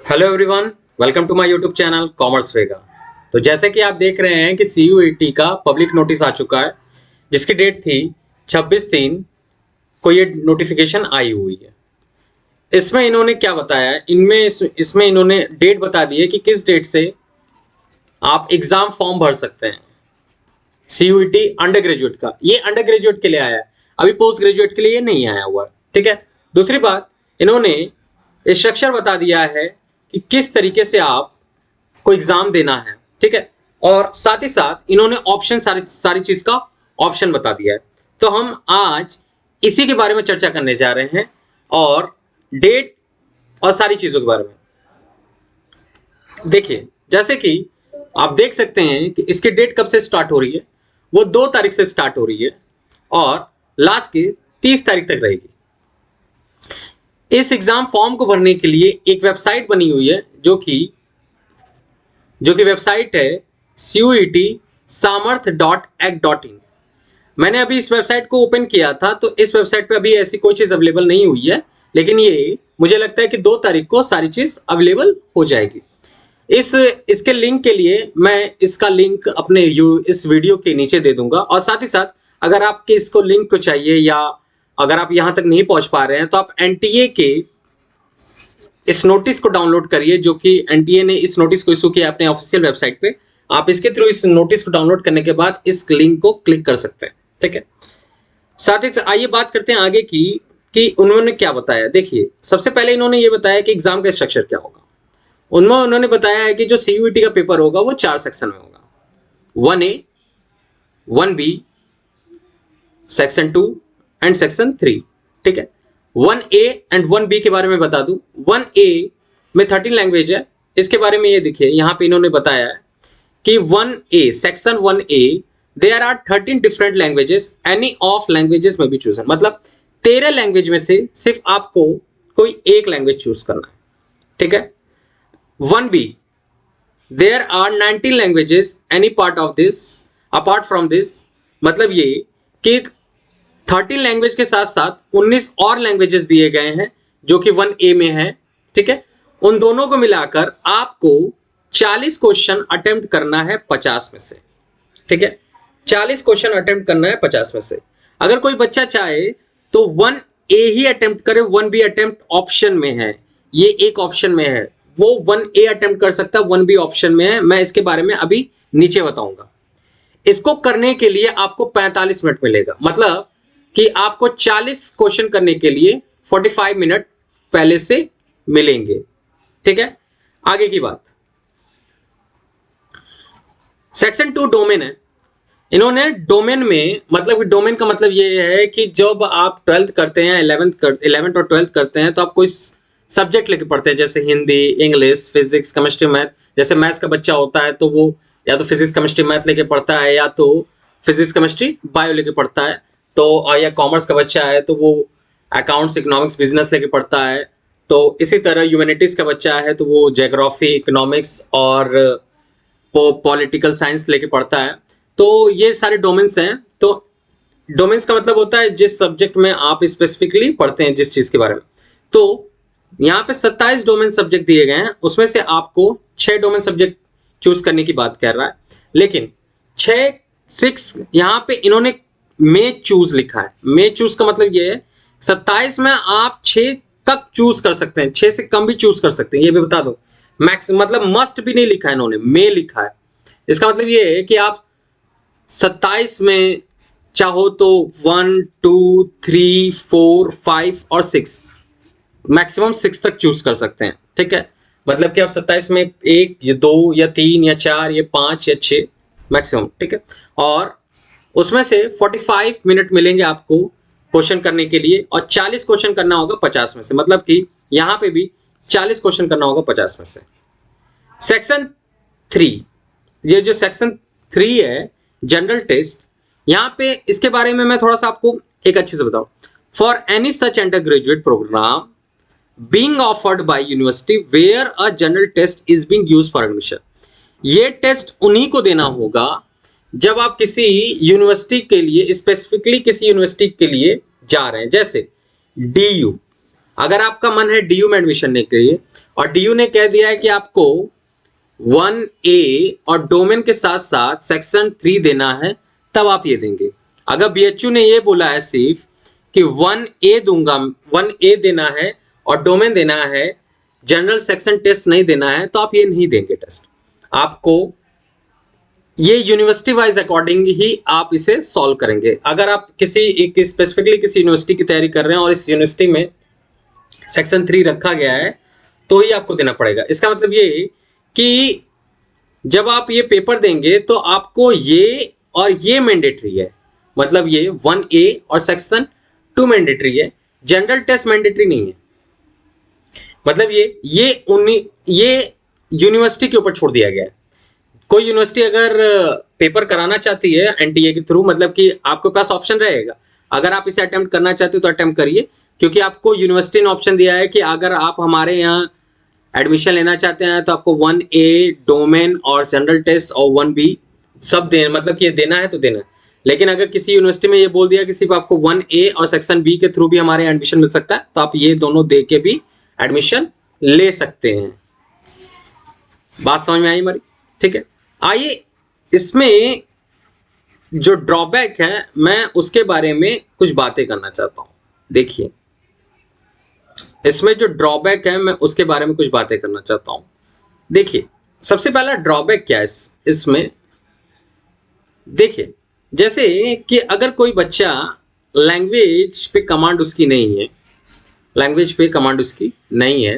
Hello everyone, welcome to my YouTube channel commerce Vega. तो जैसे कि आप देख रहे हैं कि CUET का पब्लिक नोटिस आ चुका है, जिसकी डेट थी 26/3 को ये नोटिफिकेशन आई हुई है। इसमें इन्होंने क्या बताया है, इसमें इन्होंने डेट बता दी है कि किस डेट से आप एग्जाम फॉर्म भर सकते हैं। CUET अंडर ग्रेजुएट का, ये अंडर ग्रेजुएट के लिए आया है, अभी पोस्ट ग्रेजुएट के लिए ये नहीं आया हुआ। ठीक है। दूसरी बात, इन्होंने स्ट्रक्चर बता दिया है कि किस तरीके से आप को एग्जाम देना है। ठीक है। और साथ ही साथ इन्होंने ऑप्शन सारी चीज का ऑप्शन बता दिया है। तो हम आज इसी के बारे में चर्चा करने जा रहे हैं और डेट और सारी चीजों के बारे में। देखिए, जैसे कि आप देख सकते हैं कि इसकी डेट कब से स्टार्ट हो रही है, वो 2 तारीख से स्टार्ट हो रही है और लास्ट की 30 तारीख तक रहेगी। इस एग्जाम फॉर्म को भरने के लिए एक वेबसाइट बनी हुई है जो कि वेबसाइट है CUET-samarth.ac.in। मैंने अभी इस वेबसाइट को ओपन किया था, तो इस वेबसाइट पे अभी ऐसी कोई चीज अवेलेबल नहीं हुई है, लेकिन ये मुझे लगता है कि 2 तारीख को सारी चीज अवेलेबल हो जाएगी। इसके लिंक के लिए मैं इसका लिंक अपने इस वीडियो के नीचे दे दूंगा। और साथ ही साथ अगर आपके इसको लिंक को चाहिए या अगर आप यहां तक नहीं पहुंच पा रहे हैं, तो आप NTA के इस नोटिस को डाउनलोड करिए, जो कि NTA ने इस नोटिस को इशू किया अपने ऑफिशियल वेबसाइट पे। आप इसके थ्रू इस नोटिस को डाउनलोड करने के बाद इस लिंक को क्लिक कर सकते हैं। ठीक है। साथ ही आइए बात करते हैं आगे की कि उन्होंने क्या बताया। देखिए, सबसे पहले इन्होंने ये बताया कि एग्जाम का स्ट्रक्चर क्या होगा। उन्होंने बताया है कि जो CUET का पेपर होगा वो 4 सेक्शन में होगा, 1A, 1B, section 2 and section 3। ठीक है। 1A एंड 1B के बारे में बता दूं। 1A में 13 लैंग्वेज है। इसके बारे में ये देखिए, यहाँ पे इन्होंने बताया है कि 1A section 1A there are 13 different languages, any of languages में बी चूजन। मतलब 13 लैंग्वेज में से सिर्फ आपको कोई एक लैंग्वेज चूज करना है। ठीक है। 1B there are 19 languages, any part of this apart from this. मतलब ये कि 13 लैंग्वेज के साथ साथ 19 और लैंग्वेजेस दिए गए हैं जो कि 1A में है। ठीक है। उन दोनों को मिलाकर आपको 40 क्वेश्चन अटेम्प्ट करना है 50 में से। ठीक है। 40 क्वेश्चन अटेम्प्ट करना है 50 में से। अगर कोई बच्चा चाहे तो 1A ही अटेम्प्ट करे, 1B अटेम्प्ट ऑप्शन में है, ये एक ऑप्शन में है, वो 1A अटेम्प्ट कर सकता है, 1B ऑप्शन में है। मैं इसके बारे में अभी नीचे बताऊंगा। इसको करने के लिए आपको 45 मिनट मिलेगा। मतलब कि आपको 40 क्वेश्चन करने के लिए 45 मिनट पहले से मिलेंगे। ठीक है। आगे की बात, सेक्शन 2 डोमेन है। इन्होंने डोमेन में, मतलब कि डोमेन का मतलब ये है कि जब आप 12th करते हैं, 11th और 12th करते हैं, तो आप कोई सब्जेक्ट लेके पढ़ते हैं, जैसे Hindi, English, physics, chemistry, math. जैसे मैथ्स का बच्चा होता है तो वो या तो फिजिक्स केमिस्ट्री मैथ लेके पढ़ता है, या तो फिजिक्स केमिस्ट्री बायो लेके पढ़ता है। तो या कॉमर्स का बच्चा है तो वो अकाउंट्स, इकोनॉमिक्स, बिजनेस लेके पढ़ता है। तो इसी तरह ह्यूमैनिटीज का बच्चा है तो वो ज्योग्राफी, इकोनॉमिक्स और पॉलिटिकल साइंस लेके पढ़ता है। तो ये सारे डोमेन्स हैं। तो डोमेन्स का मतलब होता है जिस सब्जेक्ट में आप स्पेसिफिकली पढ़ते हैं, जिस चीज के बारे में। तो यहाँ पे 27 डोमेन सब्जेक्ट दिए गए हैं, उसमें से आपको 6 डोमेन सब्जेक्ट चूज करने की बात कर रहा है। लेकिन 6 यहाँ पे इन्होंने में चूज लिखा है। में चूज का मतलब ये है 27 में आप 6 तक चूज कर सकते हैं, 6 से कम भी चूज कर सकते हैं, ये भी बता दो। मैक्स मतलब मस्ट भी नहीं लिखा है इन्होंने, में लिखा है। इसका मतलब ये है कि आप 27 में चाहो तो 1, 2, 3, 4, 5 और 6, मैक्सिमम 6 तक चूज कर सकते हैं। ठीक है। मतलब कि आप 27 में 1 या 2 या 3 या 4 या 5 या 6 मैक्सिमम। ठीक है। और उसमें से 45 मिनट मिलेंगे आपको क्वेश्चन करने के लिए, और 40 क्वेश्चन करना होगा 50 में से। मतलब कि यहां पे भी 40 क्वेश्चन करना होगा 50 में से। सेक्शन 3, ये जो सेक्शन 3 है, जनरल टेस्ट, यहां पे इसके बारे में मैं थोड़ा सा आपको एक अच्छे से बताऊं। For any such undergraduate programme being offered by university where a general test is being used for admission। ये टेस्ट उन्हीं को देना होगा जब आप किसी यूनिवर्सिटी के लिए, स्पेसिफिकली किसी यूनिवर्सिटी के लिए जा रहे हैं। जैसे DU, अगर आपका मन है डीयू में एडमिशन लेने के लिए और डीयू ने कह दिया है कि आपको 1A और डोमेन के साथ साथ सेक्शन 3 देना है, तब आप ये देंगे। अगर बीएचयू ने ये बोला है सिर्फ कि 1A दूंगा, 1A देना है और डोमेन देना है, जनरल सेक्शन टेस्ट नहीं देना है, तो आप ये नहीं देंगे टेस्ट। आपको ये यूनिवर्सिटी वाइज अकॉर्डिंग ही आप इसे सॉल्व करेंगे। अगर आप किसी एक स्पेसिफिकली किसी यूनिवर्सिटी की तैयारी कर रहे हैं और इस यूनिवर्सिटी में सेक्शन 3 रखा गया है, तो ही आपको देना पड़ेगा। इसका मतलब ये कि जब आप ये पेपर देंगे तो आपको ये और ये मैंडेटरी है, मतलब ये 1A और सेक्शन 2 मैंडेटरी है, जनरल टेस्ट मैंडेटरी नहीं है। मतलब ये यूनिवर्सिटी के ऊपर छोड़ दिया गया है। कोई यूनिवर्सिटी अगर पेपर कराना चाहती है एनटीए के थ्रू, मतलब कि आपके पास ऑप्शन रहेगा, अगर आप इसे अटेम्प्ट करना चाहते हो तो अटेम्प्ट करिए, क्योंकि आपको यूनिवर्सिटी ने ऑप्शन दिया है कि अगर आप हमारे यहाँ एडमिशन लेना चाहते हैं तो आपको 1A डोमेन और जनरल टेस्ट और 1B सब देना, मतलब कि ये देना है तो देना है। लेकिन अगर किसी यूनिवर्सिटी में ये बोल दिया कि सिर्फ आपको 1A और सेक्शन B के थ्रू भी हमारे एडमिशन मिल सकता है, तो आप ये दोनों दे के भी एडमिशन ले सकते हैं। बात समझ में आई हमारी? ठीक है, आइए इसमें जो ड्रॉबैक है मैं उसके बारे में कुछ बातें करना चाहता हूं। देखिए, इसमें जो ड्रॉबैक है मैं उसके बारे में कुछ बातें करना चाहता हूं। देखिए, सबसे पहला ड्रॉबैक क्या है इसमें, देखिए जैसे कि अगर कोई बच्चा लैंग्वेज पे कमांड उसकी नहीं है, लैंग्वेज पे कमांड उसकी नहीं है,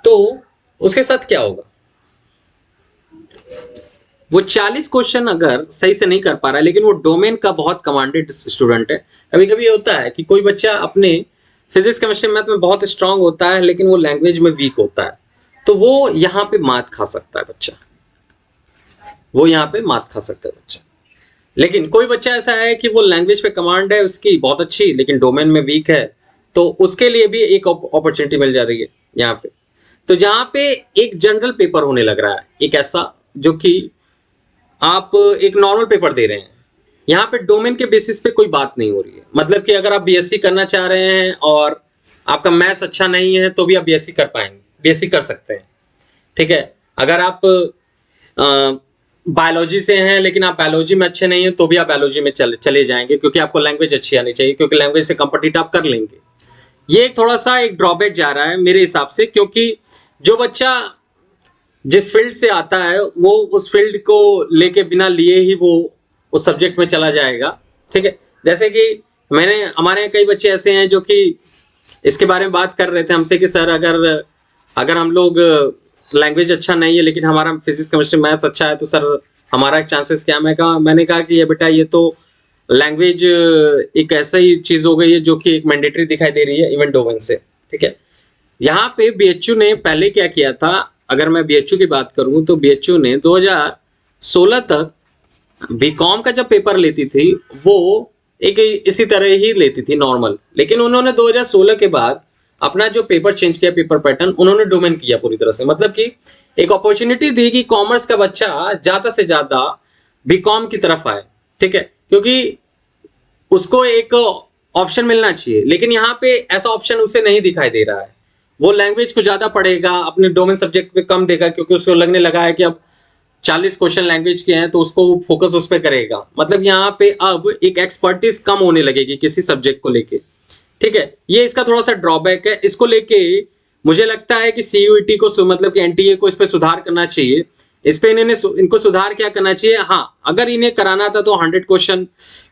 तो उसके साथ क्या होगा? वो 40 क्वेश्चन अगर सही से नहीं कर पा रहा है, लेकिन वो डोमेन का बहुत कमांडेड स्टूडेंट है। कभी कभी ये होता है कि कोई बच्चा अपने फिजिक्स केमिस्ट्री मैथ में बहुत स्ट्रांग होता है, लेकिन वो लैंग्वेज में वीक होता है, तो वो यहाँ पे मात खा सकता है बच्चा, वो यहाँ पे मात खा सकता है बच्चा। लेकिन कोई बच्चा ऐसा है कि वो लैंग्वेज पे कमांड है उसकी बहुत अच्छी, लेकिन डोमेन में वीक है, तो उसके लिए भी एक अपॉर्चुनिटी मिल जा रही है यहाँ पे। तो जहाँ पे एक जनरल पेपर होने लग रहा है, एक ऐसा जो कि आप एक नॉर्मल पेपर दे रहे हैं, यहाँ पे डोमेन के बेसिस पे कोई बात नहीं हो रही है। मतलब कि अगर आप बीएससी करना चाह रहे हैं और आपका मैथ्स अच्छा नहीं है तो भी आप बीएससी कर पाएंगे, बीएससी कर सकते हैं। ठीक है, अगर आप बायोलॉजी से हैं लेकिन आप बायोलॉजी में अच्छे नहीं हैं तो भी आप बायोलॉजी में चले जाएंगे, क्योंकि आपको लैंग्वेज अच्छी आनी चाहिए, क्योंकि लैंग्वेज से कॉम्पिटिटिव आप कर लेंगे। ये एक थोड़ा सा एक ड्रॉबैक जा रहा है मेरे हिसाब से, क्योंकि जो बच्चा जिस फील्ड से आता है वो उस फील्ड को लेके बिना लिए ही वो उस सब्जेक्ट में चला जाएगा। ठीक है, जैसे कि हमारे यहाँ कई बच्चे ऐसे हैं जो कि इसके बारे में बात कर रहे थे हमसे कि सर अगर हम लोग लैंग्वेज अच्छा नहीं है लेकिन हमारा फिजिक्स केमिस्ट्री मैथ्स अच्छा है तो सर हमारा चांसेस क्या? मैंने कहा कि ये बेटा, ये तो लैंग्वेज एक ऐसा ही चीज हो गई है जो कि एक मैंडेटरी दिखाई दे रही है इवन डोमेन से। ठीक है, यहाँ पे बीएचयू ने पहले क्या किया था, अगर मैं बीएचयू की बात करूं तो बीएचयू ने 2016 तक बीकॉम का जब पेपर लेती थी वो एक इसी तरह ही लेती थी नॉर्मल, लेकिन उन्होंने 2016 के बाद अपना जो पेपर चेंज किया, पेपर पैटर्न उन्होंने डोमेन किया पूरी तरह से। मतलब कि एक अपॉर्चुनिटी दी कि कॉमर्स का बच्चा ज्यादा से ज्यादा बीकॉम की तरफ आए। ठीक है, क्योंकि उसको एक ऑप्शन मिलना चाहिए, लेकिन यहाँ पे ऐसा ऑप्शन उसे नहीं दिखाई दे रहा है। वो लैंग्वेज को ज्यादा पढ़ेगा, अपने डोमेन सब्जेक्ट पे कम देगा, क्योंकि उसको लगने लगा है कि अब 40 क्वेश्चन लैंग्वेज के हैं तो उसको फोकस उस पर करेगा। मतलब यहाँ पे अब एक एक्सपर्टीज कम होने लगेगी किसी सब्जेक्ट को लेके। ठीक है, ये इसका थोड़ा सा ड्रॉबैक है। इसको लेके मुझे लगता है कि सीयूईटी को मतलब कि एनटीए को इस पे सुधार करना चाहिए। इस पे इनको सुधार क्या करना चाहिए, हाँ, अगर इन्हें कराना था तो 100 क्वेश्चन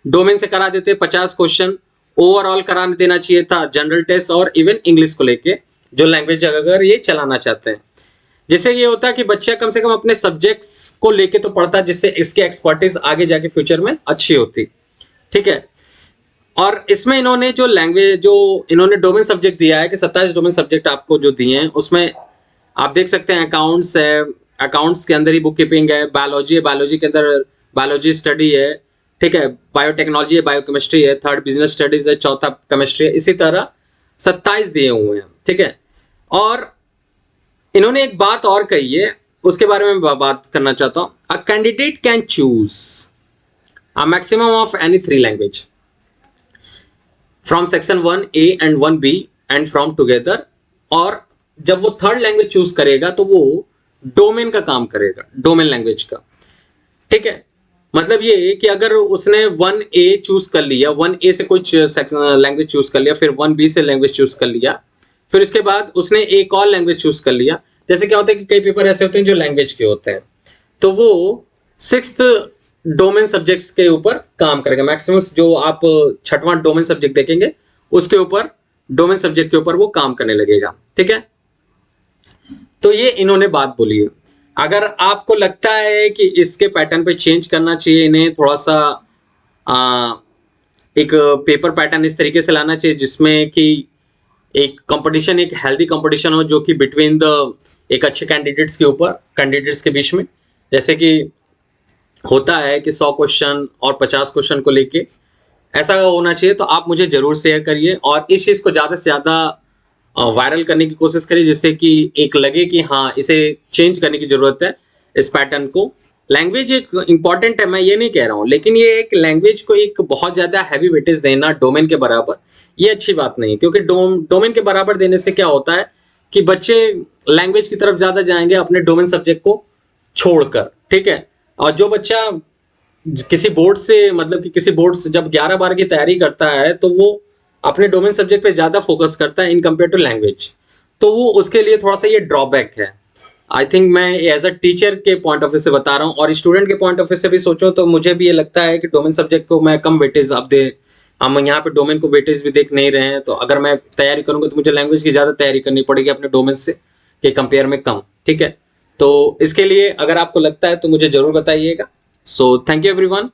डोमेन से करा देते, 50 क्वेश्चन ओवरऑल करा देना चाहिए था जनरल टेस्ट और इवन इंग्लिश को लेके, जो लैंग्वेज अगर ये चलाना चाहते हैं, जिससे ये होता है कि बच्चा कम से कम अपने सब्जेक्ट्स को लेके तो पढ़ता, जिससे इसकी एक्सपर्टीज आगे जाके फ्यूचर में अच्छी होती। ठीक है, और इसमें इन्होंने जो लैंग्वेज जो इन्होंने डोमेन सब्जेक्ट दिया है कि 27 डोमेन सब्जेक्ट आपको जो दिए हैं, उसमें आप देख सकते हैं अकाउंट्स है, अकाउंट्स के अंदर ही बुक कीपिंग है, बायोलॉजी है, बायोलॉजी के अंदर बायोलॉजी स्टडी है, ठीक है, बायोटेक्नोलॉजी है, बायोकेमिस्ट्री है, थर्ड बिजनेस स्टडीज है, चौथा केमिस्ट्री है, इसी तरह 27 दिए हुए हैं। ठीक है, और इन्होंने एक बात और कही है, उसके बारे में बात करना चाहता हूं। A candidate can choose a maximum of any 3 language from section 1A and 1B and from together, और जब वो थर्ड लैंग्वेज चूज करेगा तो वो डोमेन का काम करेगा, डोमेन लैंग्वेज का। ठीक है, मतलब ये कि अगर उसने 1A चूज कर लिया, 1A से कुछ लैंग्वेज चूज कर लिया, फिर 1B से लैंग्वेज चूज कर लिया, फिर उसके बाद उसने एक और लैंग्वेज चूज कर लिया। जैसे क्या होता है कि कई पेपर ऐसे होते हैं जो लैंग्वेज के होते हैं, तो वो 6th डोमेन सब्जेक्ट्स के ऊपर काम करेगा। मैक्सिमम जो आप 6वां डोमेन सब्जेक्ट देखेंगे उसके ऊपर, डोमेन सब्जेक्ट के ऊपर वो काम करने लगेगा। ठीक है, तो ये इन्होंने बात बोली है। अगर आपको लगता है कि इसके पैटर्न पे चेंज करना चाहिए, इन्हें थोड़ा सा एक पेपर पैटर्न इस तरीके से लाना चाहिए जिसमें कि एक कंपटीशन, एक हेल्दी कंपटीशन हो, जो कि बिटवीन द एक अच्छे कैंडिडेट्स के ऊपर, कैंडिडेट्स के बीच में, जैसे कि होता है कि 100 क्वेश्चन और 50 क्वेश्चन को लेके ऐसा होना चाहिए। तो आप मुझे जरूर शेयर करिए और इस चीज को ज्यादा से ज्यादा वायरल करने की कोशिश करिए, जिससे कि एक लगे कि हाँ इसे चेंज करने की जरूरत है, इस पैटर्न को। लैंग्वेज एक इंपॉर्टेंट है, मैं ये नहीं कह रहा हूँ, लेकिन ये एक लैंग्वेज को एक बहुत ज्यादा हैवी वेटेज देना डोमेन के बराबर, ये अच्छी बात नहीं है। क्योंकि डोमेन के बराबर देने से क्या होता है कि बच्चे लैंग्वेज की तरफ ज्यादा जाएंगे अपने डोमेन सब्जेक्ट को छोड़कर। ठीक है, और जो बच्चा किसी बोर्ड से, मतलब कि किसी बोर्ड से जब 11 बार की तैयारी करता है तो वो अपने डोमेन सब्जेक्ट पे ज्यादा फोकस करता है इन कंपेयर टू लैंग्वेज, तो वो उसके लिए थोड़ा सा ये ड्रॉबैक है। आई थिंक मैं एज अ टीचर के पॉइंट ऑफ व्यू से बता रहा हूँ, और स्टूडेंट के पॉइंट ऑफ व्यू से भी सोचो तो मुझे भी ये लगता है कि डोमेन सब्जेक्ट को मैं कम वेटेज अब दे, हम यहाँ पे डोमेन को वेटेज भी देख नहीं रहे हैं। तो अगर मैं तैयारी करूंगा तो मुझे लैंग्वेज की ज्यादा तैयारी करनी पड़ेगी अपने डोमेन से के कंपेयर में कम। ठीक है, तो इसके लिए अगर आपको लगता है तो मुझे जरूर बताइएगा। So thank you everyone.